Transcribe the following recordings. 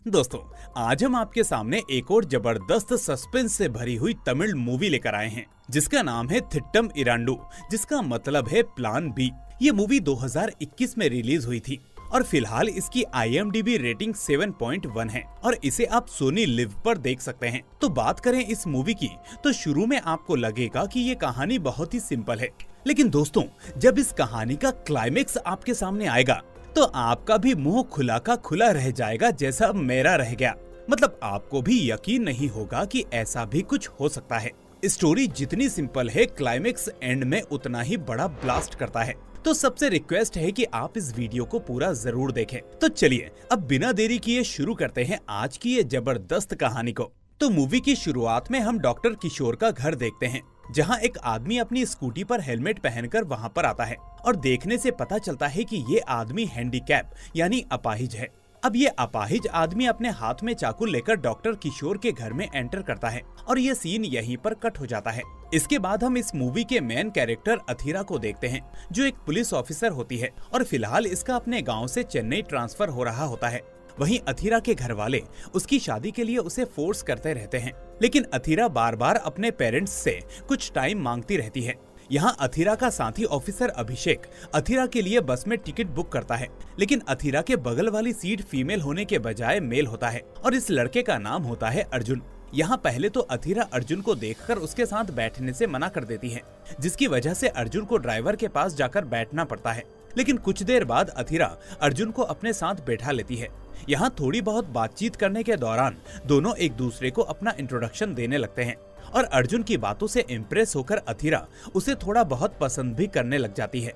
दोस्तों, आज हम आपके सामने एक और जबरदस्त सस्पेंस से भरी हुई तमिल मूवी लेकर आए हैं जिसका नाम है थिट्टम इरांडू, जिसका मतलब है प्लान बी। ये मूवी 2021 में रिलीज हुई थी और फिलहाल इसकी IMDb रेटिंग 7.1 है और इसे आप सोनी लिव पर देख सकते हैं। तो बात करें इस मूवी की तो शुरू में आपको लगेगा कि ये कहानी बहुत ही सिंपल है, लेकिन दोस्तों जब इस कहानी का क्लाइमेक्स आपके सामने आएगा तो आपका भी मुंह खुला का खुला रह जाएगा, जैसा मेरा रह गया। मतलब आपको भी यकीन नहीं होगा कि ऐसा भी कुछ हो सकता है। स्टोरी जितनी सिंपल है, क्लाइमेक्स एंड में उतना ही बड़ा ब्लास्ट करता है। तो सबसे रिक्वेस्ट है कि आप इस वीडियो को पूरा जरूर देखें। तो चलिए अब बिना देरी किए शुरू करते हैं आज की ये जबरदस्त कहानी को। तो मूवी की शुरुआत में हम डॉक्टर किशोर का घर देखते हैं, जहां एक आदमी अपनी स्कूटी पर हेलमेट पहनकर वहां पर आता है और देखने से पता चलता है कि ये आदमी हैंडीकैप यानी अपाहिज है। अब ये अपाहिज आदमी अपने हाथ में चाकू लेकर डॉक्टर किशोर के घर में एंटर करता है और ये सीन यहीं पर कट हो जाता है। इसके बाद हम इस मूवी के मेन कैरेक्टर अथीरा को देखते हैं, जो एक पुलिस ऑफिसर होती है और फिलहाल इसका अपने गाँव से चेन्नई ट्रांसफर हो रहा होता है। वहीं अथीरा के घर वाले उसकी शादी के लिए उसे फोर्स करते रहते हैं, लेकिन अथीरा बार बार अपने पेरेंट्स से कुछ टाइम मांगती रहती है। यहाँ अथीरा का साथी ऑफिसर अभिषेक अथीरा के लिए बस में टिकट बुक करता है, लेकिन अथीरा के बगल वाली सीट फीमेल होने के बजाय मेल होता है और इस लड़के का नाम होता है अर्जुन। यहाँ पहले तो अथीरा अर्जुन को देखकर उसके साथ बैठने से मना कर देती है, जिसकी वजह से अर्जुन को ड्राइवर के पास जाकर बैठना पड़ता है। लेकिन कुछ देर बाद अथीरा अर्जुन को अपने साथ बैठा लेती है। यहाँ थोड़ी बहुत बातचीत करने के दौरान दोनों एक दूसरे को अपना इंट्रोडक्शन देने लगते हैं और अर्जुन की बातों से इम्प्रेस होकर अथीरा उसे थोड़ा बहुत पसंद भी करने लग जाती है।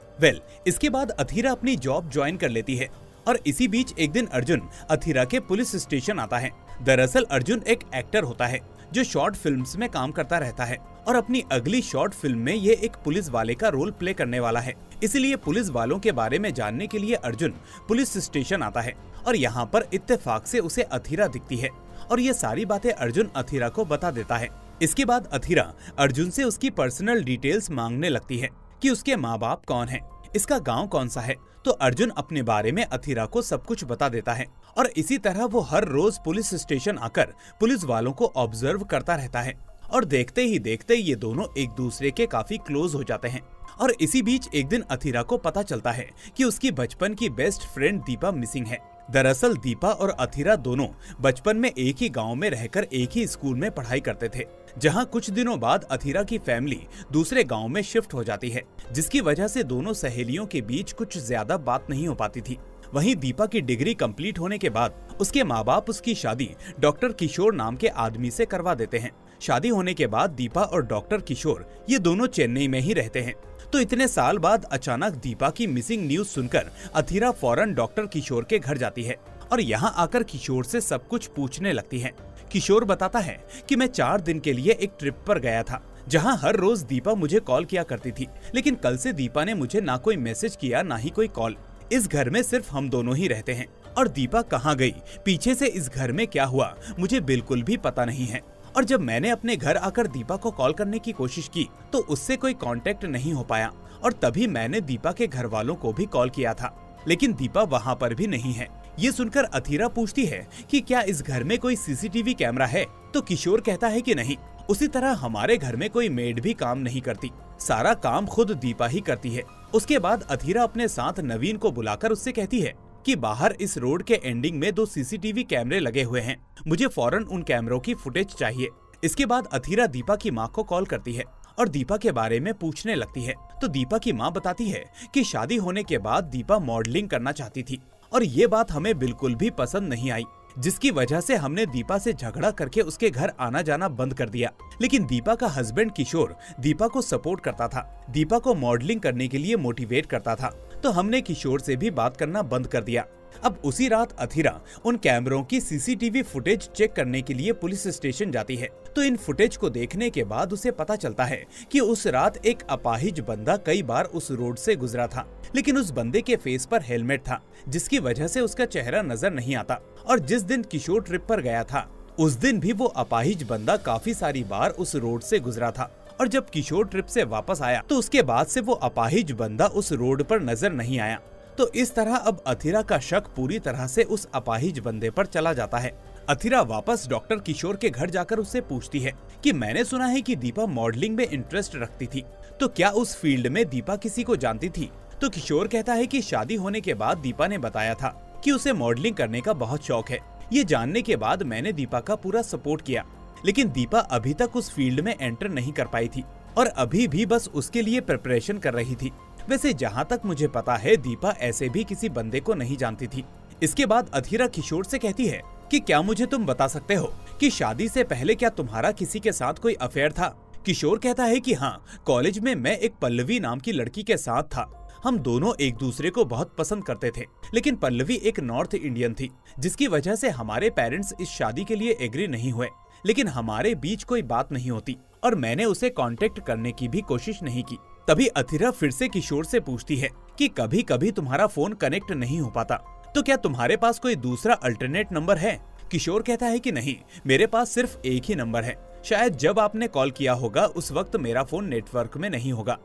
इसके बाद अथीरा अपनी जॉब ज्वाइन कर लेती है और इसी बीच एक दिन अर्जुन अथीरा के पुलिस स्टेशन आता है। दरअसल अर्जुन एक एक्टर होता है जो शॉर्ट फिल्म्स में काम करता रहता है और अपनी अगली शॉर्ट फिल्म में ये एक पुलिस वाले का रोल प्ले करने वाला है। इसलिए पुलिस वालों के बारे में जानने के लिए अर्जुन पुलिस स्टेशन आता है और यहाँ पर इत्तेफाक से उसे अथीरा दिखती है और ये सारी बातें अर्जुन अथीरा को बता देता है। इसके बाद अथीरा अर्जुन से उसकी पर्सनल डिटेल्स मांगने लगती है कि उसके माँ बाप कौन हैं, इसका गांव कौन सा है। तो अर्जुन अपने बारे में अथीरा को सब कुछ बता देता है और इसी तरह वो हर रोज पुलिस स्टेशन आकर पुलिस वालों को ऑब्जर्व करता रहता है और देखते ही देखते ये दोनों एक दूसरे के काफी क्लोज हो जाते हैं। और इसी बीच एक दिन अथीरा को पता चलता है कि उसकी बचपन की बेस्ट फ्रेंड दीपा मिसिंग है। दरअसल दीपा और अथीरा दोनों बचपन में एक ही गांव में रहकर एक ही स्कूल में पढ़ाई करते थे, जहां कुछ दिनों बाद अथीरा की फैमिली दूसरे गांव में शिफ्ट हो जाती है, जिसकी वजह से दोनों सहेलियों के बीच कुछ ज्यादा बात नहीं हो पाती थी। वहीं दीपा की डिग्री कंप्लीट होने के बाद उसके माँ बाप उसकी शादी डॉक्टर किशोर नाम के आदमी से करवा देते हैं। शादी होने के बाद दीपा और डॉक्टर किशोर ये दोनों चेन्नई में ही रहते हैं। तो इतने साल बाद अचानक दीपा की मिसिंग न्यूज सुनकर अथीरा फौरन डॉक्टर किशोर के घर जाती है और यहाँ आकर किशोर से सब कुछ पूछने लगती है। किशोर बताता है कि मैं 4 दिन के लिए एक ट्रिप पर गया था, जहाँ हर रोज दीपा मुझे कॉल किया करती थी, लेकिन कल से दीपा ने मुझे ना कोई मैसेज किया ना ही कोई कॉल। इस घर में सिर्फ हम दोनों ही रहते हैं और दीपा कहाँ गई, पीछे से इस घर में क्या हुआ, मुझे बिल्कुल भी पता नहीं है। और जब मैंने अपने घर आकर दीपा को कॉल करने की कोशिश की तो उससे कोई कांटेक्ट नहीं हो पाया और तभी मैंने दीपा के घर वालों को भी कॉल किया था, लेकिन दीपा वहाँ पर भी नहीं है। ये सुनकर अथीरा पूछती है कि क्या इस घर में कोई CCTV कैमरा है, तो किशोर कहता है कि नहीं। उसी तरह हमारे घर में कोई मेड भी काम नहीं करती, सारा काम खुद दीपा ही करती है। उसके बाद अथीरा अपने साथ नवीन को बुलाकर उससे कहती है कि बाहर इस रोड के एंडिंग में 2 CCTV कैमरे लगे हुए हैं, मुझे फौरन उन कैमरों की फुटेज चाहिए। इसके बाद अथीरा दीपा की माँ को कॉल करती है और दीपा के बारे में पूछने लगती है। तो दीपा की माँ बताती है कि शादी होने के बाद दीपा मॉडलिंग करना चाहती थी और ये बात हमें बिल्कुल भी पसंद नहीं आई, जिसकी वजह से हमने दीपा से झगड़ा करके उसके घर आना जाना बंद कर दिया। लेकिन दीपा का हस्बैंड किशोर दीपा को सपोर्ट करता था, दीपा को मॉडलिंग करने के लिए मोटिवेट करता था, तो हमने किशोर से भी बात करना बंद कर दिया। अब उसी रात अथीरा उन कैमरों की CCTV फुटेज चेक करने के लिए पुलिस स्टेशन जाती है। तो इन फुटेज को देखने के बाद उसे पता चलता है कि उस रात एक अपाहिज बंदा कई बार उस रोड से गुजरा था, लेकिन उस बंदे के फेस पर हेलमेट था, जिसकी वजह से उसका चेहरा नजर नहीं आता। और जिस दिन किशोर ट्रिप पर गया था उस दिन भी वो अपाहिज बंदा काफी सारी बार उस रोड से गुजरा था और जब किशोर ट्रिप से वापस आया तो उसके बाद से वो अपाहिज बंदा उस रोड पर नजर नहीं आया। तो इस तरह अब अथिरा का शक पूरी तरह से उस अपाहिज बंदे पर चला जाता है। अथिरा वापस डॉक्टर किशोर के घर जाकर उससे पूछती है कि मैंने सुना है कि दीपा मॉडलिंग में इंटरेस्ट रखती थी, तो क्या उस फील्ड में दीपा किसी को जानती थी? तो किशोर कहता है कि शादी होने के बाद दीपा ने बताया था कि उसे मॉडलिंग करने का बहुत शौक है। ये जानने के बाद मैंने दीपा का पूरा सपोर्ट किया, लेकिन दीपा अभी तक उस फील्ड में एंटर नहीं कर पाई थी और अभी भी बस उसके लिए प्रिपरेशन कर रही थी। वैसे जहाँ तक मुझे पता है दीपा ऐसे भी किसी बंदे को नहीं जानती थी। इसके बाद अथिरा किशोर से कहती है कि क्या मुझे तुम बता सकते हो कि शादी से पहले क्या तुम्हारा किसी के साथ कोई अफेयर था? किशोर कहता है कि हाँ, कॉलेज में मैं एक पल्लवी नाम की लड़की के साथ था। हम दोनों एक दूसरे को बहुत पसंद करते थे, लेकिन पल्लवी एक नॉर्थ इंडियन थी, जिसकी वजह से हमारे पेरेंट्स इस शादी के लिए एग्री नहीं हुए। लेकिन हमारे बीच कोई बात नहीं होती और मैंने उसे कांटेक्ट करने की भी कोशिश नहीं की। तभी अथिरा फिर से किशोर से पूछती है कि कभी कभी तुम्हारा फोन कनेक्ट नहीं हो पाता, तो क्या तुम्हारे पास कोई दूसरा अल्टरनेट नंबर है? किशोर कहता है कि नहीं, मेरे पास सिर्फ एक ही नंबर है। शायद जब आपने कॉल किया होगा उस वक्त मेरा फोन नेटवर्क में नहीं होगा।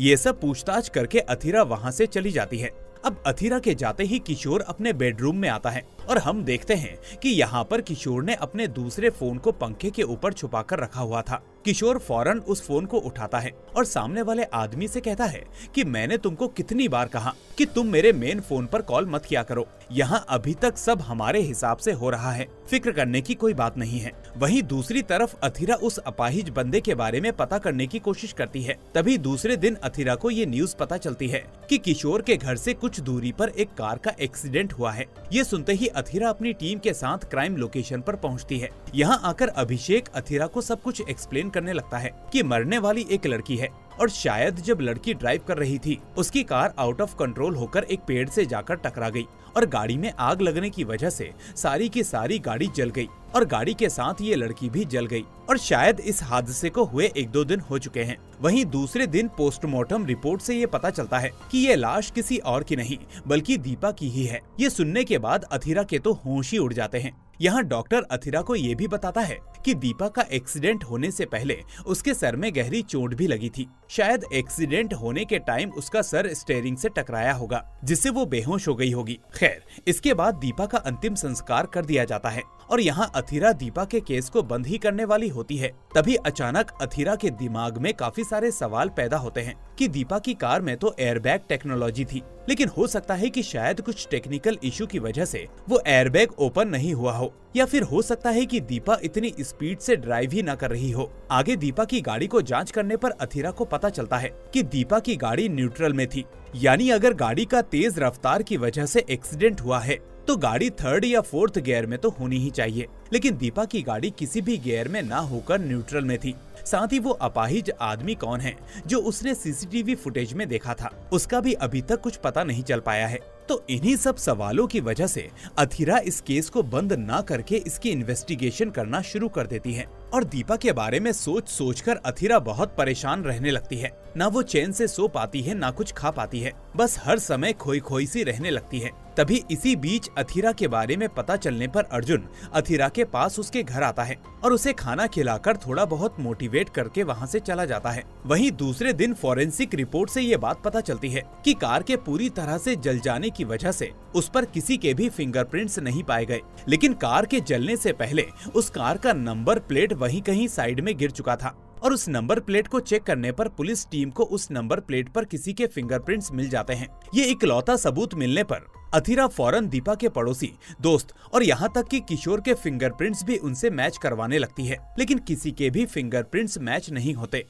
ये सब पूछताछ करके अथिरा वहाँ से चली जाती है। अब अथिरा के जाते ही किशोर अपने बेडरूम में आता है और हम देखते हैं कि यहाँ पर किशोर ने अपने दूसरे फोन को पंखे के ऊपर छुपा कर रखा हुआ था। किशोर फौरन उस फोन को उठाता है और सामने वाले आदमी से कहता है कि मैंने तुमको कितनी बार कहा कि तुम मेरे मेन फोन पर कॉल मत किया करो। यहाँ अभी तक सब हमारे हिसाब से हो रहा है, फिक्र करने की कोई बात नहीं है। वहीं दूसरी तरफ अथिरा उस अपाहिज बंदे के बारे में पता करने की कोशिश करती है। तभी दूसरे दिन अथिरा को ये न्यूज पता चलती है कि किशोर के घर से कुछ दूरी पर एक कार का एक्सीडेंट हुआ है। ये सुनते ही अथिरा अपनी टीम के साथ क्राइम लोकेशन पर पहुंचती है। यहाँ आकर अभिषेक अथिरा को सब कुछ एक्सप्लेन करने लगता है कि मरने वाली एक लड़की है और शायद जब लड़की ड्राइव कर रही थी उसकी कार आउट ऑफ कंट्रोल होकर एक पेड़ से जाकर टकरा गई और गाड़ी में आग लगने की वजह से सारी की सारी गाड़ी जल गई और गाड़ी के साथ ये लड़की भी जल गई और शायद इस हादसे को हुए 1-2 दिन हो चुके हैं। वहीं दूसरे दिन पोस्टमार्टम रिपोर्ट से ये पता चलता है कि ये लाश किसी और की नहीं बल्कि दीपा की ही है। ये सुनने के बाद अथिरा के तो होश ही उड़ जाते हैं। यहाँ डॉक्टर अथिरा को ये भी बताता है कि दीपा का एक्सीडेंट होने से पहले उसके सर में गहरी चोट भी लगी थी। शायद एक्सीडेंट होने के टाइम उसका सर स्टीयरिंग से टकराया होगा, जिससे वो बेहोश हो गई होगी। खैर, इसके बाद दीपा का अंतिम संस्कार कर दिया जाता है और यहाँ अथिरा दीपा के केस को बंद ही करने वाली होती है। तभी अचानक अथिरा के दिमाग में काफी सारे सवाल पैदा होते हैं कि दीपा की कार में तो एयरबैग टेक्नोलॉजी थी, लेकिन हो सकता है कि शायद कुछ टेक्निकल इशू की वजह से वो एयरबैग ओपन नहीं हुआ हो, या फिर हो सकता है कि दीपा इतनी स्पीड से ड्राइव ही न कर रही हो। आगे दीपा की गाड़ी को जांच करने पर अथिरा को पता चलता है कि दीपा की गाड़ी न्यूट्रल में थी, यानी अगर गाड़ी का तेज रफ्तार की वजह से एक्सीडेंट हुआ है तो गाड़ी 3rd या 4th गियर में तो होनी ही चाहिए, लेकिन दीपा की गाड़ी किसी भी गियर में ना होकर न्यूट्रल में थी। साथ ही वो अपाहिज आदमी कौन है जो उसने सीसीटीवी फुटेज में देखा था, उसका भी अभी तक कुछ पता नहीं चल पाया है। तो इन्हीं सब सवालों की वजह से अथिरा इस केस को बंद ना करके इसकी इन्वेस्टिगेशन करना शुरू कर देती है और दीपा के बारे में सोच कर अथिरा बहुत परेशान रहने लगती है। ना वो चैन से सो पाती है, ना कुछ खा पाती है, बस हर समय खोई खोई सी रहने लगती है। तभी इसी बीच अथिरा के बारे में पता चलने पर अर्जुन अथिरा के पास उसके घर आता है और उसे खाना खिलाकर थोड़ा बहुत मोटिवेट करके वहाँ से चला जाता है। वहीं दूसरे दिन फॉरेंसिक रिपोर्ट से ये बात पता चलती है कि कार के पूरी तरह से जल जाने की वजह से उस पर किसी के भी फिंगरप्रिंट्स नहीं पाए गए, लेकिन कार के जलने से पहले उस कार का नंबर प्लेट वहीं कहीं साइड में गिर चुका था और उस नंबर प्लेट को चेक करने पर पुलिस टीम को उस नंबर प्लेट पर किसी के फिंगरप्रिंट्स मिल जाते हैं। ये इकलौता सबूत मिलने पर अथिरा फौरन दीपा के पड़ोसी, दोस्त और यहाँ तक कि किशोर के फिंगरप्रिंट्स भी उनसे मैच करवाने लगती है, लेकिन किसी के भी फिंगरप्रिंट्स मैच नहीं होते।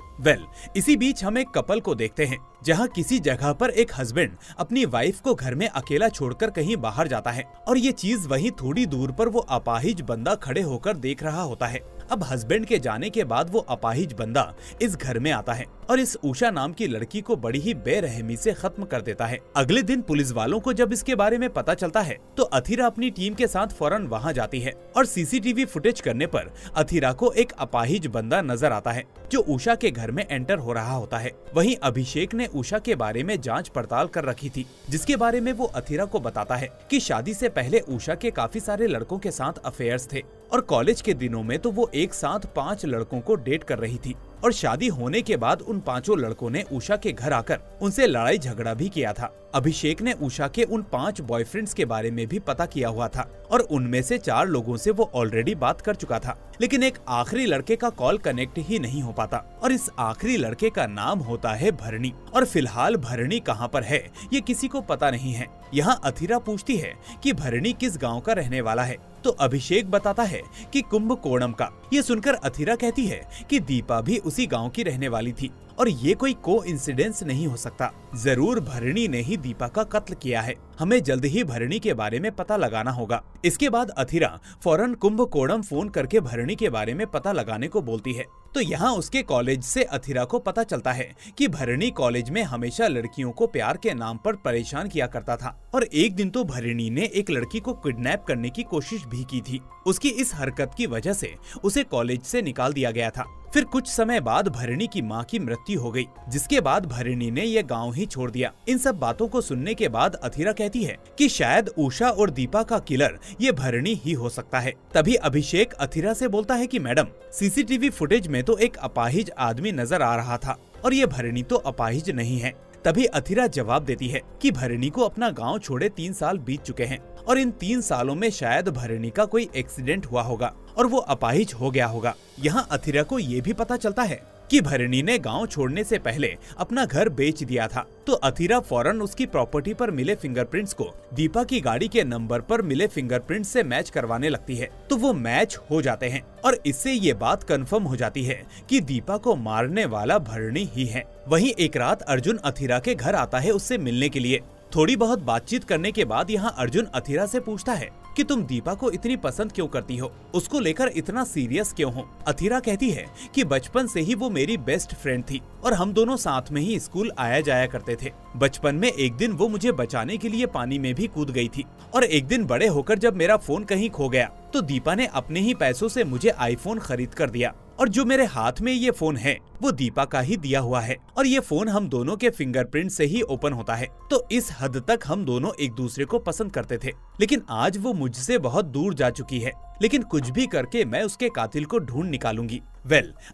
इसी बीच हम एक कपल को देखते हैं जहाँ किसी जगह पर एक हस्बैंड अपनी वाइफ को घर में अकेला छोड़कर कहीं बाहर जाता है और ये चीज वहीं थोड़ी दूर पर वो अपाहिज बंदा खड़े होकर देख रहा होता है। अब हस्बैंड के जाने के बाद वो अपाहिज बंदा इस घर में आता है और इस उषा नाम की लड़की को बड़ी ही बेरहमी से खत्म कर देता है। अगले दिन पुलिस वालों को जब इसके बारे में पता चलता है तो अथिरा अपनी टीम के साथ फौरन वहां जाती है और सीसीटीवी फुटेज करने पर अथिरा को एक अपाहिज बंदा नजर आता है जो उषा के घर में एंटर हो रहा होता है। वहीं अभिषेक ने उषा के बारे में जांच पड़ताल कर रखी थी, जिसके बारे में वो अथिरा को बताता है कि शादी से पहले उषा के काफी सारे लड़कों के साथ अफेयर्स थे और कॉलेज के दिनों में तो वो एक साथ 5 लड़कों को डेट कर रही थी और शादी होने के बाद उन 5 लड़कों ने उषा के घर आकर उनसे लड़ाई झगड़ा भी किया था। अभिषेक ने उषा के उन 5 बॉयफ्रेंड्स के बारे में भी पता किया हुआ था और उनमें से 4 लोगों से वो ऑलरेडी बात कर चुका था, लेकिन एक आखिरी लड़के का कॉल कनेक्ट ही नहीं हो पाता और इस आखिरी लड़के का नाम होता है भरणी। और फिलहाल भरणी कहाँ पर है ये किसी को पता नहीं है। यहाँ अथिरा पूछती है कि भरणी किस गांव का रहने वाला है, तो अभिषेक बताता है कि कुंभकोणम का। ये सुनकर अथिरा कहती है कि दीपा भी उसी गांव की रहने वाली थी और ये कोई कोइंसिडेंस नहीं हो सकता, जरूर भरणी ने ही दीपा का कत्ल किया है। हमें जल्द ही भरणी के बारे में पता लगाना होगा। इसके बाद अथिरा फौरन कुंभकोणम फोन करके भरणी के बारे में पता लगाने को बोलती है। तो यहाँ उसके कॉलेज से अथिरा को पता चलता है कि भरणी कॉलेज में हमेशा लड़कियों को प्यार के नाम पर परेशान किया करता था और एक दिन तो भरणी ने एक लड़की को किडनैप करने की कोशिश भी की थी। उसकी इस हरकत की वजह से उसे कॉलेज से निकाल दिया गया था। फिर कुछ समय बाद भरणी की मां की मृत्यु हो गई, जिसके बाद भरणी ने यह गांव ही छोड़ दिया। इन सब बातों को सुनने के बाद अथिरा कहती है कि शायद उषा और दीपा का किलर ये भरणी ही हो सकता है। तभी अभिषेक अथिरा से बोलता है कि मैडम, सीसीटीवी फुटेज में तो एक अपाहिज आदमी नजर आ रहा था और ये भरणी तो अपाहिज नहीं है। तभी अथिरा जवाब देती है कि भरणी को अपना गांव छोड़े 3 साल बीत चुके हैं और इन 3 सालों में शायद भरणी का कोई एक्सीडेंट हुआ होगा और वो अपाहिज हो गया होगा। यहाँ अथिरा को ये भी पता चलता है कि भरणी ने गांव छोड़ने से पहले अपना घर बेच दिया था। तो अथिरा फौरन उसकी प्रॉपर्टी पर मिले फिंगरप्रिंट्स को दीपा की गाड़ी के नंबर पर मिले फिंगरप्रिंट्स से मैच करवाने लगती है। तो वो मैच हो जाते हैं और इससे ये बात कंफर्म हो जाती है कि दीपा को मारने वाला भरणी ही है। वहीं एक रात अर्जुन अथिरा के घर आता है उससे मिलने के लिए। थोड़ी बहुत बातचीत करने के बाद यहाँ अर्जुन अथिरा से पूछता है कि तुम दीपा को इतनी पसंद क्यों करती हो, उसको लेकर इतना सीरियस क्यों हो। अथिरा कहती है कि बचपन से ही वो मेरी बेस्ट फ्रेंड थी और हम दोनों साथ में ही स्कूल आया जाया करते थे। बचपन में एक दिन वो मुझे बचाने के लिए पानी में भी कूद गई थी और एक दिन बड़े होकर जब मेरा फोन कहीं खो गया तो दीपा ने अपने ही पैसों से मुझे आईफोन खरीद कर दिया और जो मेरे हाथ में ये फोन है वो दीपा का ही दिया हुआ है और ये फोन हम दोनों के फिंगरप्रिंट से ही ओपन होता है। तो इस हद तक हम दोनों एक दूसरे को पसंद करते थे, लेकिन आज वो मुझसे बहुत दूर जा चुकी है, लेकिन कुछ भी करके मैं उसके कातिल को ढूंढ निकालूंगी।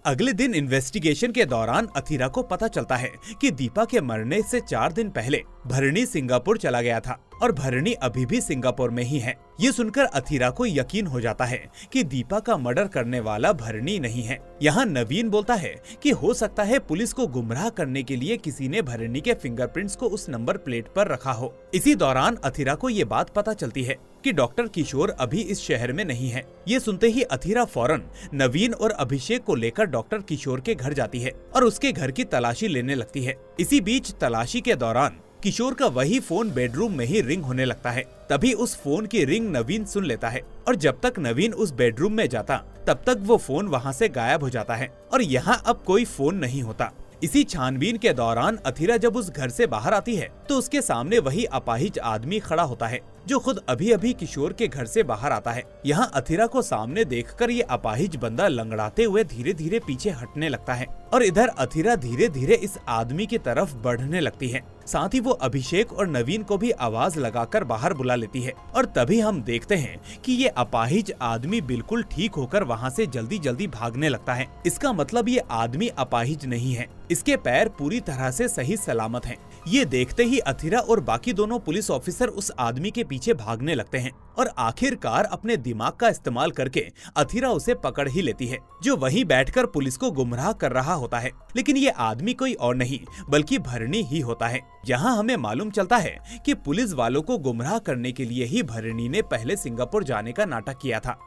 अगले दिन इन्वेस्टिगेशन के दौरान अथिरा को पता चलता है कि दीपा के मरने से 4 दिन पहले भरणी सिंगापुर चला गया था और भरणी अभी भी सिंगापुर में ही है। ये सुनकर अथिरा को यकीन हो जाता है कि दीपा का मर्डर करने वाला भरणी नहीं है। यहाँ नवीन बोलता है कि हो सकता है पुलिस को गुमराह करने के लिए किसी ने भरणी के फिंगरप्रिंट्स को उस नंबर प्लेट पर रखा हो। इसी दौरान अथिरा को ये बात पता चलती है कि डॉक्टर किशोर अभी इस शहर में नहीं है। ये सुनते ही अथिरा फौरन नवीन और अभिषेक को लेकर डॉक्टर किशोर के घर जाती है और उसके घर की तलाशी लेने लगती है। इसी बीच तलाशी के दौरान किशोर का वही फोन बेडरूम में ही रिंग होने लगता है। तभी उस फोन की रिंग नवीन सुन लेता है और जब तक नवीन उस बेडरूम में जाता तब तक वो फोन वहाँ से गायब हो जाता है और यहाँ अब कोई फोन नहीं होता। इसी छानबीन के दौरान अथिरा जब उस घर से बाहर आती है तो उसके सामने वही अपाहिज आदमी खड़ा होता है जो खुद अभी अभी किशोर के घर से बाहर आता है। यहाँ अथिरा को सामने देखकर ये अपाहिज बंदा लंगड़ाते हुए धीरे धीरे पीछे हटने लगता है और इधर अथिरा धीरे धीरे इस आदमी की तरफ बढ़ने लगती है। साथ ही वो अभिषेक और नवीन को भी आवाज लगाकर बाहर बुला लेती है और तभी हम देखते हैं कि ये अपाहिज आदमी बिल्कुल ठीक होकर वहाँ से जल्दी जल्दी भागने लगता है। इसका मतलब ये आदमी अपाहिज नहीं है, इसके पैर पूरी तरह से सही सलामत हैं। ये देखते ही अथिरा और बाकी दोनों पुलिस ऑफिसर उस आदमी के पीछे भागने लगते हैं और आखिरकार अपने दिमाग का इस्तेमाल करके अथिरा उसे पकड़ ही लेती है, जो वहीं बैठकर पुलिस को गुमराह कर रहा होता है। लेकिन ये आदमी कोई और नहीं बल्कि भरणी ही होता है। यहाँ हमें मालूम चलता है कि पुलिस वालों को गुमराह करने के लिए ही भरणी ने पहले सिंगापुर जाने का नाटक किया था।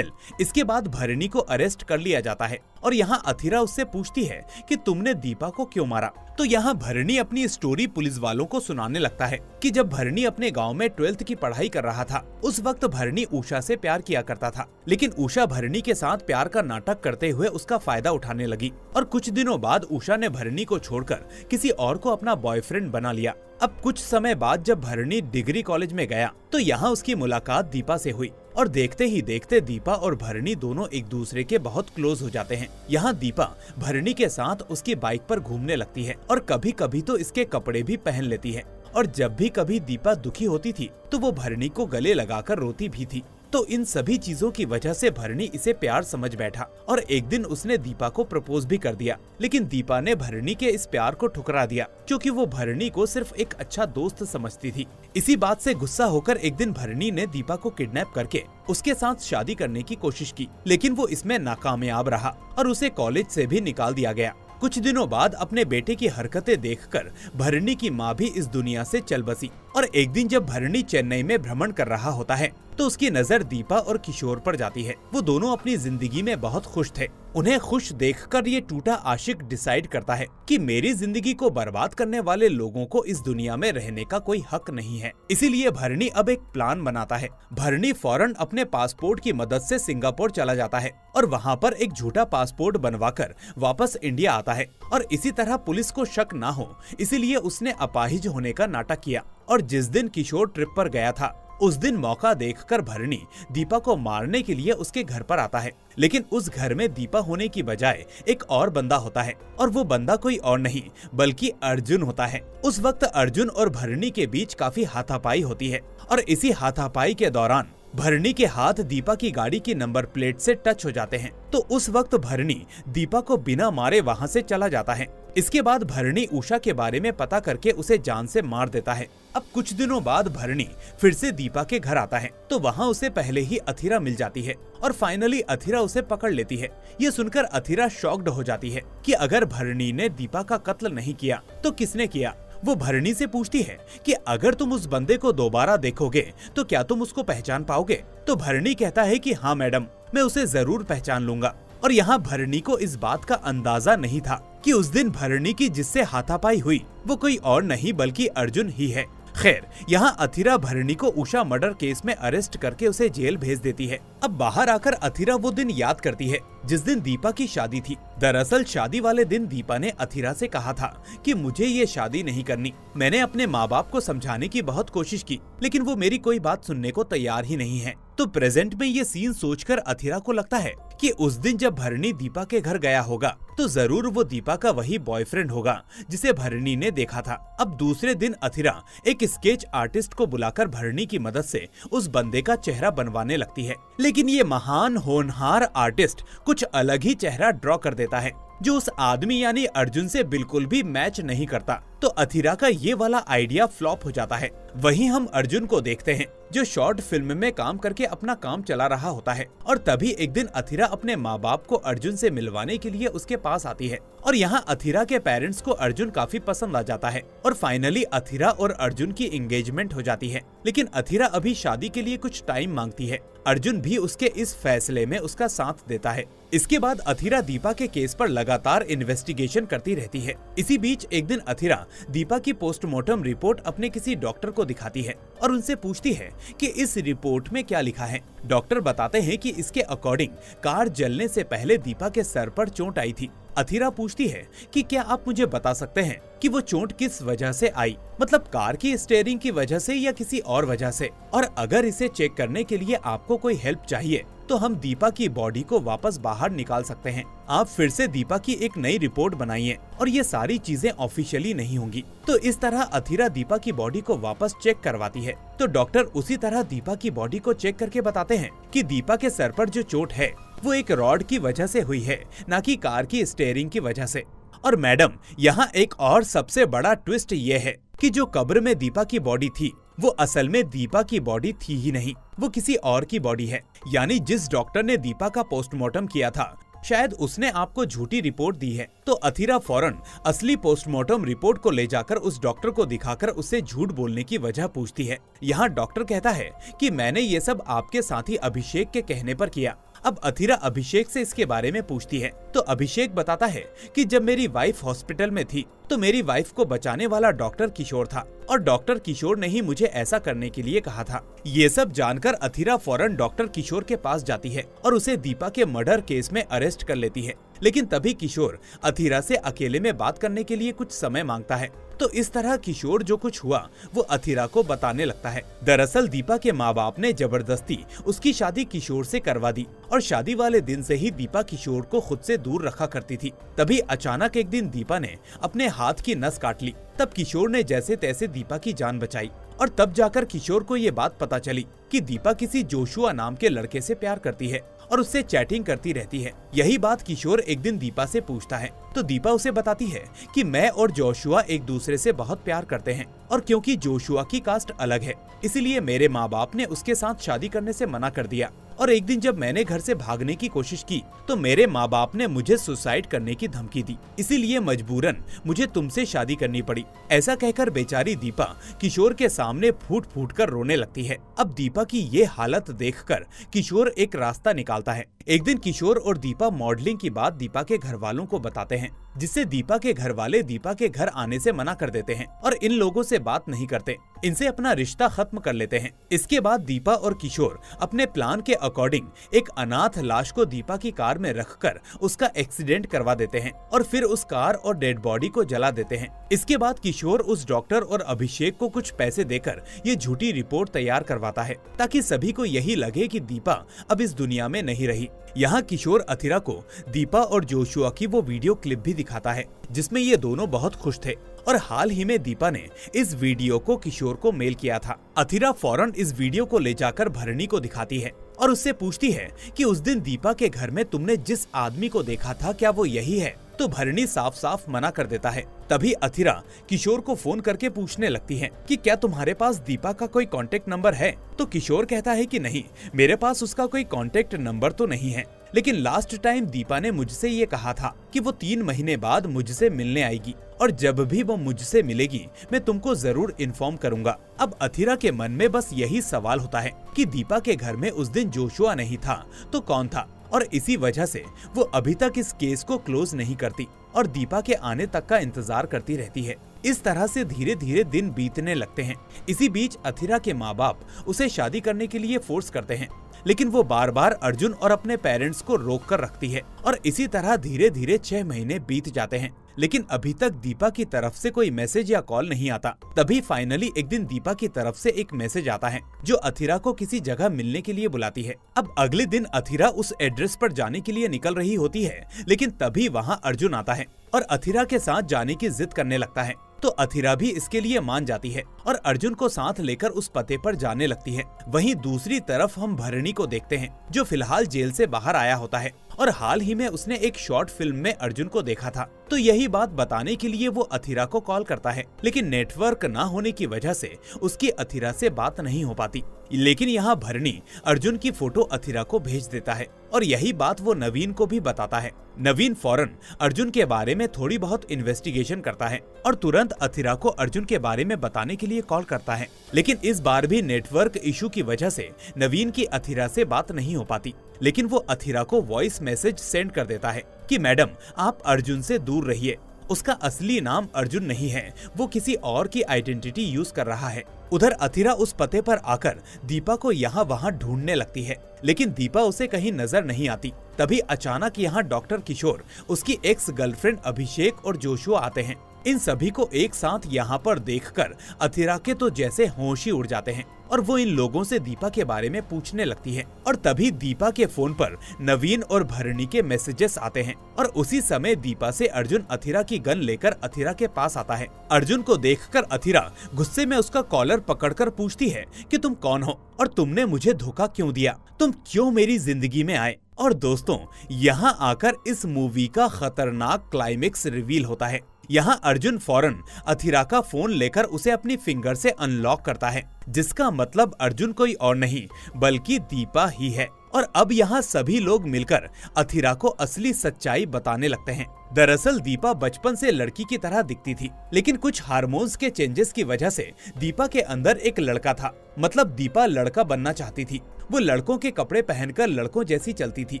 इसके बाद भरणी को अरेस्ट कर लिया जाता है और यहाँ अथिरा उससे पूछती है कि तुमने दीपा को क्यों मारा। तो यहाँ भरणी अपनी स्टोरी पुलिस वालों को सुनाने लगता है कि जब भरणी अपने गांव में 12th की पढ़ाई कर रहा था उस वक्त भरणी उषा से प्यार किया करता था, लेकिन उषा भरणी के साथ प्यार का नाटक करते हुए उसका फायदा उठाने लगी और कुछ दिनों बाद उषा ने भरणी को छोड़कर किसी और को अपना बॉयफ्रेंड बना लिया। अब कुछ समय बाद जब भरणी डिग्री कॉलेज में गया तो यहाँ उसकी मुलाकात दीपा से हुई और देखते ही देखते दीपा और भरणी दोनों एक दूसरे के बहुत क्लोज हो जाते हैं। यहाँ दीपा भरणी के साथ उसकी बाइक पर घूमने लगती है और कभी कभी तो इसके कपड़े भी पहन लेती है और जब भी कभी दीपा दुखी होती थी तो वो भरणी को गले लगाकर रोती भी थी। तो इन सभी चीजों की वजह से भरणी इसे प्यार समझ बैठा और एक दिन उसने दीपा को प्रपोज भी कर दिया। लेकिन दीपा ने भरणी के इस प्यार को ठुकरा दिया क्योंकि वो भरणी को सिर्फ एक अच्छा दोस्त समझती थी। इसी बात से गुस्सा होकर एक दिन भरणी ने दीपा को किडनैप करके उसके साथ शादी करने की कोशिश की, लेकिन वो इसमें नाकामयाब रहा और उसे कॉलेज से भी निकाल दिया गया। कुछ दिनों बाद अपने बेटे की हरकतें देखकर भरणी की माँ भी इस दुनिया से चल बसी और एक दिन जब भरणी चेन्नई में भ्रमण कर रहा होता है तो उसकी नजर दीपा और किशोर पर जाती है। वो दोनों अपनी जिंदगी में बहुत खुश थे। उन्हें खुश देखकर ये टूटा आशिक डिसाइड करता है कि मेरी जिंदगी को बर्बाद करने वाले लोगों को इस दुनिया में रहने का कोई हक नहीं है। इसीलिए भरणी अब एक प्लान बनाता है। भरणी फौरन अपने पासपोर्ट की मदद से सिंगापुर चला जाता है और वहाँ पर एक झूठा पासपोर्ट बनवाकर वापस इंडिया आता है और इसी तरह पुलिस को शक ना हो इसीलिए उसने अपाहिज होने का नाटक किया। और जिस दिन किशोर ट्रिप पर गया था उस दिन मौका देखकर भरणी दीपा को मारने के लिए उसके घर पर आता है, लेकिन उस घर में दीपा होने की बजाय एक और बंदा होता है और वो बंदा कोई और नहीं बल्कि अर्जुन होता है। उस वक्त अर्जुन और भरणी के बीच काफी हाथापाई होती है और इसी हाथापाई के दौरान भरणी के हाथ दीपा की गाड़ी की नंबर प्लेट से टच हो जाते हैं। तो उस वक्त भरणी दीपा को बिना मारे वहाँ से चला जाता है। इसके बाद भरणी उषा के बारे में पता करके उसे जान से मार देता है। अब कुछ दिनों बाद भरणी फिर से दीपा के घर आता है तो वहाँ उसे पहले ही अथिरा मिल जाती है और फाइनली अथिरा उसे पकड़ लेती है। ये सुनकर अथिरा शॉक्ड हो जाती है कि अगर भरणी ने दीपा का कत्ल नहीं किया तो किसने किया। वो भरणी से पूछती है कि अगर तुम उस बंदे को दोबारा देखोगे तो क्या तुम उसको पहचान पाओगे। तो भरणी कहता है कि हाँ मैडम, मैं उसे जरूर पहचान लूंगा। और यहाँ भरणी को इस बात का अंदाजा नहीं था कि उस दिन भरणी की जिससे हाथापाई हुई वो कोई और नहीं बल्कि अर्जुन ही है। खैर, यहाँ अथिरा भरणी को उषा मर्डर केस में अरेस्ट करके उसे जेल भेज देती है। अब बाहर आकर अथिरा वो दिन याद करती है जिस दिन दीपा की शादी थी। दरअसल शादी वाले दिन दीपा ने अथिरा से कहा था कि मुझे ये शादी नहीं करनी। मैंने अपने माँ बाप को समझाने की बहुत कोशिश की लेकिन वो मेरी कोई बात सुनने को तैयार ही नहीं है। तो प्रेजेंट में ये सीन सोचकर अथिरा को लगता है कि उस दिन जब भरणी दीपा के घर गया होगा तो जरूर वो दीपा का वही बॉयफ्रेंड होगा जिसे भरणी ने देखा था। अब दूसरे दिन अथिरा एक स्केच आर्टिस्ट को बुलाकर भरणी की मदद से उस बंदे का चेहरा बनवाने लगती है, लेकिन ये महान होनहार आर्टिस्ट कुछ अलग ही चेहरा ड्रॉ कर देता है जो उस आदमी यानी अर्जुन से बिल्कुल भी मैच नहीं करता। तो अथिरा का ये वाला आइडिया फ्लॉप हो जाता है। वहीं हम अर्जुन को देखते हैं जो शॉर्ट फिल्म में काम करके अपना काम चला रहा होता है और तभी एक दिन अथिरा अपने माँ बाप को अर्जुन से मिलवाने के लिए उसके पास आती है और यहाँ अथिरा के पेरेंट्स को अर्जुन काफी पसंद आ जाता है और फाइनली अथिरा और अर्जुन की एंगेजमेंट हो जाती है। लेकिन अथिरा अभी शादी के लिए कुछ टाइम मांगती है। अर्जुन भी उसके इस फैसले में उसका साथ देता है। इसके बाद अथिरा दीपा के केस पर लगातार इन्वेस्टिगेशन करती रहती है। इसी बीच एक दिन अथिरा दीपा की पोस्टमार्टम रिपोर्ट अपने किसी डॉक्टर को दिखाती है और उनसे पूछती है कि इस रिपोर्ट में क्या लिखा है। डॉक्टर बताते हैं कि इसके अकॉर्डिंग कार जलने से पहले दीपा के सर पर चोट आई थी। अथिरा पूछती है कि क्या आप मुझे बता सकते हैं कि वो चोट किस वजह से आई, मतलब कार की स्टीयरिंग की वजह से या किसी और वजह से, और अगर इसे चेक करने के लिए आपको कोई हेल्प चाहिए तो हम दीपा की बॉडी को वापस बाहर निकाल सकते हैं। आप फिर से दीपा की एक नई रिपोर्ट बनाइए और ये सारी चीजें ऑफिशियली नहीं होंगी। तो इस तरह अथिरा दीपा की बॉडी को वापस चेक करवाती है। तो डॉक्टर उसी तरह दीपा की बॉडी को चेक करके बताते हैं कि दीपा के सर पर जो चोट है वो एक रॉड की वजह से हुई है, न कि कार की स्टीयरिंग की वजह से। और मैडम, यहाँ एक और सबसे बड़ा ट्विस्ट ये है कि जो कब्र में दीपा की बॉडी थी वो असल में दीपा की बॉडी थी ही नहीं, वो किसी और की बॉडी है। यानी जिस डॉक्टर ने दीपा का पोस्टमार्टम किया था शायद उसने आपको झूठी रिपोर्ट दी है। तो अथिरा फौरन असली पोस्टमार्टम रिपोर्ट को ले जाकर उस डॉक्टर को दिखाकर उससे झूठ बोलने की वजह पूछती है। यहाँ डॉक्टर कहता है कि मैंने ये सब आपके साथी अभिषेक के कहने पर किया। अब अथिरा अभिषेक से इसके बारे में पूछती है तो अभिषेक बताता है कि जब मेरी वाइफ हॉस्पिटल में थी तो मेरी वाइफ को बचाने वाला डॉक्टर किशोर था और डॉक्टर किशोर ने ही मुझे ऐसा करने के लिए कहा था। ये सब जानकर अथिरा फौरन डॉक्टर किशोर के पास जाती है और उसे दीपा के मर्डर केस में अरेस्ट कर लेती है। लेकिन तभी किशोर अथिरा से अकेले में बात करने के लिए कुछ समय मांगता है। तो इस तरह किशोर जो कुछ हुआ वो अथिरा को बताने लगता है। दरअसल दीपा के माँ बाप ने जबरदस्ती उसकी शादी किशोर से करवा दी और शादी वाले दिन से ही दीपा किशोर को खुद से दूर रखा करती थी। तभी अचानक एक दिन दीपा ने अपने हाथ की नस काट ली। तब किशोर ने जैसे तैसे दीपा की जान बचाई और तब जाकर किशोर को ये बात पता चली कि दीपा किसी जोशुआ नाम के लड़के से प्यार करती है और उससे चैटिंग करती रहती है। यही बात किशोर एक दिन दीपा से पूछता है तो दीपा उसे बताती है कि मैं और जोशुआ एक दूसरे से बहुत प्यार करते हैं और क्योंकि जोशुआ की कास्ट अलग है इसीलिए मेरे माँ बाप ने उसके साथ शादी करने से मना कर दिया। और एक दिन जब मैंने घर से भागने की कोशिश की तो मेरे माँ बाप ने मुझे सुसाइड करने की धमकी दी, इसीलिए मजबूरन मुझे तुमसे शादी करनी पड़ी। ऐसा कहकर बेचारी दीपा किशोर के सामने फूट फूट कर रोने लगती है। अब दीपा की ये हालत देखकर किशोर एक रास्ता निकालता है। एक दिन किशोर और दीपा मॉडलिंग की बात दीपा के घर वालों को बताते हैं, जिससे दीपा के घर वाले दीपा के घर आने से मना कर देते हैं और इन लोगों से बात नहीं करते, इनसे अपना रिश्ता खत्म कर लेते हैं। इसके बाद दीपा और किशोर अपने प्लान के अकॉर्डिंग एक अनाथ लाश को दीपा की कार में रखकर उसका एक्सीडेंट करवा देते हैं और फिर उस कार और डेड बॉडी को जला देते हैं। इसके बाद किशोर उस डॉक्टर और अभिषेक को कुछ पैसे देकर ये झूठी रिपोर्ट तैयार करवाता है ताकि सभी को यही लगे कि दीपा अब इस दुनिया में नहीं रही। यहाँ किशोर अथिरा को दीपा और जोशुआ की वो वीडियो क्लिप भी दिखाता है जिसमें ये दोनों बहुत खुश थे और हाल ही में दीपा ने इस वीडियो को किशोर को मेल किया था। अथिरा फौरन इस वीडियो को ले जाकर भरणी को दिखाती है और उससे पूछती है कि उस दिन दीपा के घर में तुमने जिस आदमी को देखा था क्या वो यही है? तो भरणी साफ साफ मना कर देता है। तभी अथिरा किशोर को फोन करके पूछने लगती है कि क्या तुम्हारे पास दीपा का कोई कांटेक्ट नंबर है? तो किशोर कहता है कि नहीं, मेरे पास उसका कोई कांटेक्ट नंबर तो नहीं है, लेकिन लास्ट टाइम दीपा ने मुझसे ये कहा था कि वो 3 महीने बाद मुझसे मिलने आएगी और जब भी वो मुझसे मिलेगी मैं तुमको जरूर इन्फॉर्म करूंगा। अब अथिरा के मन में बस यही सवाल होता है कि दीपा के घर में उस दिन जोशुआ नहीं था तो कौन था, और इसी वजह से वो अभी तक इस केस को क्लोज नहीं करती और दीपा के आने तक का इंतजार करती रहती है। इस तरह से धीरे धीरे दिन बीतने लगते हैं। इसी बीच अथिरा के माँ बाप उसे शादी करने के लिए फोर्स करते हैं, लेकिन वो बार बार अर्जुन और अपने पेरेंट्स को रोक कर रखती है और इसी तरह धीरे धीरे 6 महीने बीत जाते हैं, लेकिन अभी तक दीपा की तरफ से कोई मैसेज या कॉल नहीं आता। तभी फाइनली एक दिन दीपा की तरफ से एक मैसेज आता है जो अथिरा को किसी जगह मिलने के लिए बुलाती है। अब अगले दिन अथिरा उस एड्रेस पर जाने के लिए निकल रही होती है, लेकिन तभी वहाँ अर्जुन आता है और अथिरा के साथ जाने की जिद करने लगता है। तो अथिरा भी इसके लिए मान जाती है और अर्जुन को साथ लेकर उस पते पर जाने लगती है। वहीं दूसरी तरफ हम भरणी को देखते हैं जो फिलहाल जेल से बाहर आया होता है और हाल ही में उसने एक शॉर्ट फिल्म में अर्जुन को देखा था। तो यही बात बताने के लिए वो अथिरा को कॉल करता है, लेकिन नेटवर्क ना होने की वजह से उसकी अथिरा से बात नहीं हो पाती। लेकिन यहाँ भरणी अर्जुन की फोटो अथिरा को भेज देता है और यही बात वो नवीन को भी बताता है। नवीन फौरन अर्जुन के बारे में थोड़ी बहुत इन्वेस्टिगेशन करता है और तुरंत अथिरा को अर्जुन के बारे में बताने के लिए कॉल करता है, लेकिन इस बार भी नेटवर्क इशू की वजह से नवीन की अथिरा से बात नहीं हो पाती। लेकिन वो अथिरा को वॉइस मैसेज सेंड कर देता है कि मैडम आप अर्जुन से दूर रहिए, उसका असली नाम अर्जुन नहीं है, वो किसी और की आइडेंटिटी यूज कर रहा है। उधर अथिरा उस पते पर आकर दीपा को यहाँ वहाँ ढूंढने लगती है, लेकिन दीपा उसे कहीं नजर नहीं आती। तभी अचानक यहाँ डॉक्टर किशोर, उसकी एक्स गर्लफ्रेंड अभिषेक और जोशुआ आते हैं। इन सभी को एक साथ यहाँ पर देखकर अथिरा के तो जैसे होश ही उड़ जाते हैं और वो इन लोगों से दीपा के बारे में पूछने लगती है। और तभी दीपा के फोन पर नवीन और भरणी के मैसेजेस आते हैं और उसी समय दीपा से अर्जुन अथिरा की गन लेकर अथिरा के पास आता है। अर्जुन को देखकर अथिरा गुस्से में उसका कॉलर पकड़कर पूछती है कि तुम कौन हो और तुमने मुझे धोखा क्यों दिया, तुम क्यों मेरी जिंदगी में आए। और दोस्तों यहाँ आकर इस मूवी का खतरनाक क्लाइमेक्स रिवील होता है। यहाँ अर्जुन फौरन अथिरा का फोन लेकर उसे अपनी फिंगर से अनलॉक करता है, जिसका मतलब अर्जुन कोई और नहीं बल्कि दीपा ही है। और अब यहाँ सभी लोग मिलकर अथिरा को असली सच्चाई बताने लगते हैं। दरअसल दीपा बचपन से लड़की की तरह दिखती थी, लेकिन कुछ हार्मोन्स के चेंजेस की वजह से दीपा के अंदर एक लड़का था। मतलब दीपा लड़का बनना चाहती थी। वो लड़कों के कपड़े पहनकर लड़कों जैसी चलती थी,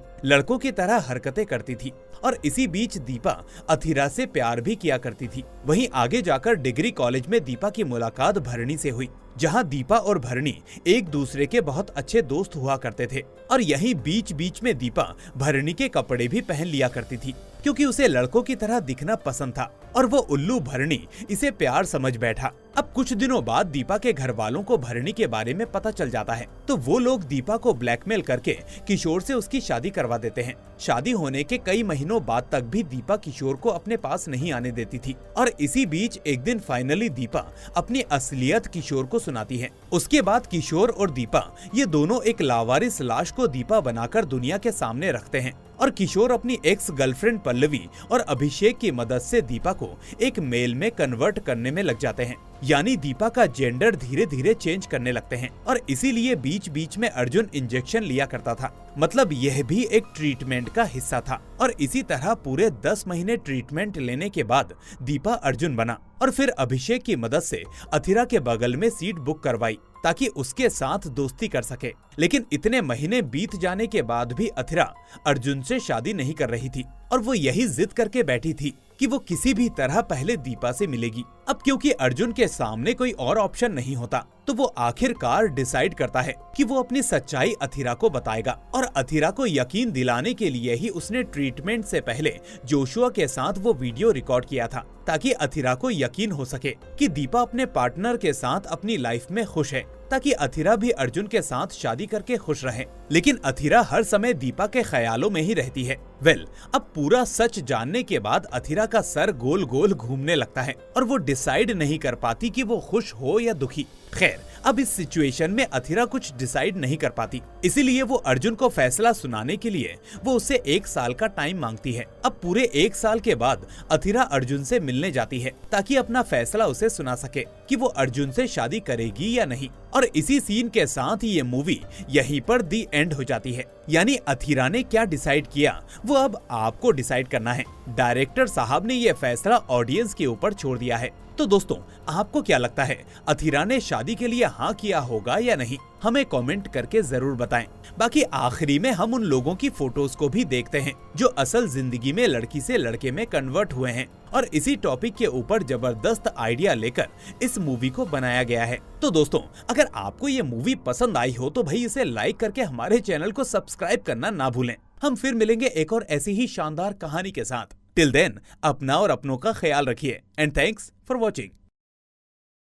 लड़कों की तरह हरकतें करती थी और इसी बीच दीपा अथिरा से प्यार भी किया करती थी। वहीं आगे जाकर डिग्री कॉलेज में दीपा की मुलाकात भरणी से हुई, जहां दीपा और भरणी एक दूसरे के बहुत अच्छे दोस्त हुआ करते थे। और यहीं बीच बीच में दीपा भरणी के कपड़े भी पहन लिया करती थी, क्योंकि उसे लड़कों की तरह दिखना पसंद था और वो उल्लू भरणी इसे प्यार समझ बैठा। अब कुछ दिनों बाद दीपा के घर वालों को भरणी के बारे में पता चल जाता है, तो वो लोग दीपा को ब्लैकमेल करके किशोर से उसकी शादी करवा देते हैं। शादी होने के कई महीनों बाद तक भी दीपा किशोर को अपने पास नहीं आने देती थी और इसी बीच एक दिन फाइनली दीपा अपनी असलियत किशोर को सुनाती है। उसके बाद किशोर और दीपा ये दोनों एक लावारिस लाश को दीपा बनाकर दुनिया के सामने रखते हैं और किशोर अपनी एक्स गर्लफ्रेंड पल्लवी और अभिषेक की मदद से दीपा को एक मेल में कन्वर्ट करने में लग जाते हैं, यानी दीपा का जेंडर धीरे धीरे चेंज करने लगते हैं और इसीलिए बीच बीच में अर्जुन इंजेक्शन लिया करता था। मतलब यह भी एक ट्रीटमेंट का हिस्सा था और इसी तरह पूरे 10 महीने ट्रीटमेंट लेने के बाद दीपा अर्जुन बना और फिर अभिषेक की मदद से अथिरा के बगल में सीट बुक करवाई ताकि उसके साथ दोस्ती कर सके। लेकिन इतने महीने बीत जाने के बाद भी अथिरा अर्जुन से शादी नहीं कर रही थी और वो यही जिद करके बैठी थी कि वो किसी भी तरह पहले दीपा से मिलेगी। अब क्योंकि अर्जुन के सामने कोई और ऑप्शन नहीं होता, तो वो आखिरकार डिसाइड करता है कि वो अपनी सच्चाई अथिरा को बताएगा और अथिरा को यकीन दिलाने के लिए ही उसने ट्रीटमेंट से पहले जोशुआ के साथ वो वीडियो रिकॉर्ड किया था ताकि अथिरा को यकीन हो सके कि दीपा अपने पार्टनर के साथ अपनी लाइफ में खुश है, ताकि अथिरा भी अर्जुन के साथ शादी करके खुश रहे। लेकिन अथिरा हर समय दीपा के ख्यालों में ही रहती है। अब पूरा सच जानने के बाद अथिरा का सर गोल गोल घूमने लगता है और वो डिसाइड नहीं कर पाती कि वो खुश हो या दुखी। खैर, अब इस सिचुएशन में अथिरा कुछ डिसाइड नहीं कर पाती, इसीलिए वो अर्जुन को फैसला सुनाने के लिए वो उससे 1 साल का टाइम मांगती है। अब पूरे 1 साल के बाद अथिरा अर्जुन से मिलने जाती है ताकि अपना फैसला उसे सुना सके कि वो अर्जुन से शादी करेगी या नहीं। और इसी सीन के साथ ये मूवी यहीं पर दी एंड हो जाती है। यानी अथिरा ने क्या डिसाइड किया वो अब आपको डिसाइड करना है। डायरेक्टर साहब ने ये फैसला ऑडियंस के ऊपर छोड़ दिया है। तो दोस्तों, आपको क्या लगता है, अथिरा ने शादी के लिए हाँ किया होगा या नहीं? हमें कमेंट करके जरूर बताएं। बाकी आखिरी में हम उन लोगों की फोटोज को भी देखते हैं जो असल जिंदगी में लड़की से लड़के में कन्वर्ट हुए हैं और इसी टॉपिक के ऊपर जबरदस्त आइडिया लेकर इस मूवी को बनाया गया है। तो दोस्तों, अगर आपको ये मूवी पसंद आई हो तो भाई इसे लाइक करके हमारे चैनल को सब्सक्राइब करना ना भूलें। हम फिर मिलेंगे एक और ऐसी ही शानदार कहानी के साथ। टिल देन, अपना और अपनों का ख्याल रखिए एंड थैंक्स फॉर वॉचिंग।